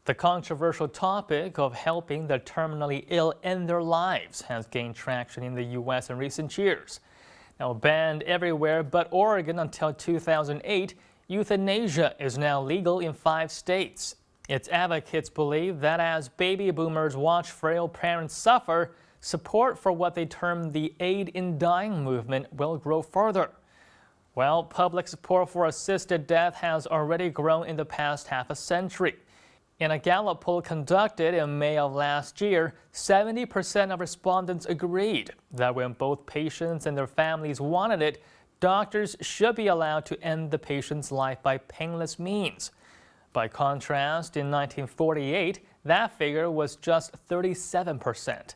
The controversial topic of helping the terminally ill end their lives has gained traction in the U.S. in recent years. Now banned everywhere but Oregon until 2008, euthanasia is now legal in 5 states. Its advocates believe that as baby boomers watch frail parents suffer, support for what they term the Aid in Dying movement will grow further. Well, public support for assisted death has already grown in the past half a century. In a Gallup poll conducted in May of last year, 70% of respondents agreed that when both patients and their families wanted it, doctors should be allowed to end the patient's life by painless means. By contrast, in 1948, that figure was just 37%.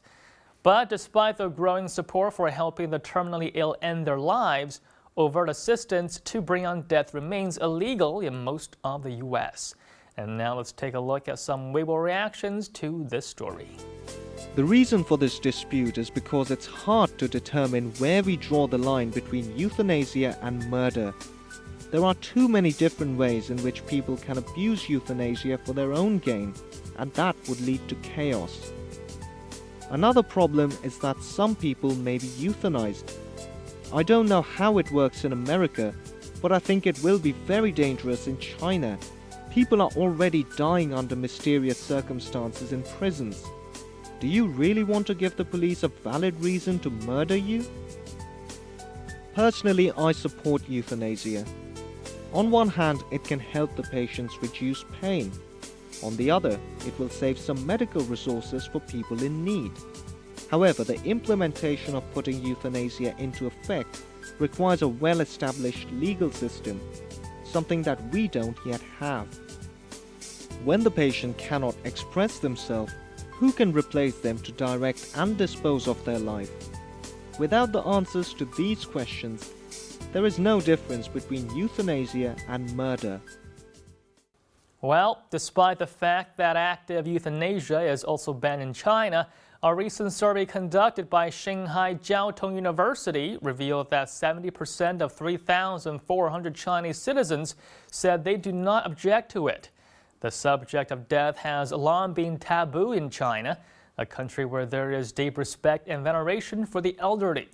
But despite the growing support for helping the terminally ill end their lives, overt assistance to bring on death remains illegal in most of the U.S. And now let's take a look at some Weibo reactions to this story. The reason for this dispute is because it's hard to determine where we draw the line between euthanasia and murder. There are too many different ways in which people can abuse euthanasia for their own gain, and that would lead to chaos. Another problem is that some people may be euthanized. I don't know how it works in America, but I think it will be very dangerous in China. People are already dying under mysterious circumstances in prisons. Do you really want to give the police a valid reason to murder you? Personally, I support euthanasia. On one hand, it can help the patients reduce pain. On the other, it will save some medical resources for people in need. However, the implementation of putting euthanasia into effect requires a well-established legal system, something that we don't yet have. When the patient cannot express themselves, who can replace them to direct and dispose of their life? Without the answers to these questions, there is no difference between euthanasia and murder. Well, despite the fact that active euthanasia is also banned in China, a recent survey conducted by Shanghai Jiao Tong University revealed that 70% of 3,400 Chinese citizens said they do not object to it. The subject of death has long been taboo in China, a country where there is deep respect and veneration for the elderly.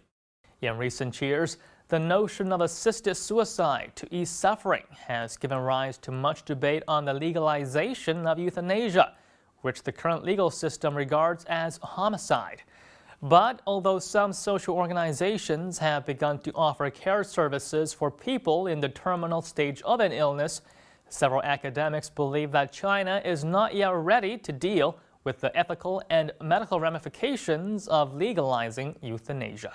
In recent years, the notion of assisted suicide to ease suffering has given rise to much debate on the legalization of euthanasia, which the current legal system regards as homicide. But although some social organizations have begun to offer care services for people in the terminal stage of an illness, several academics believe that China is not yet ready to deal with the ethical and medical ramifications of legalizing euthanasia.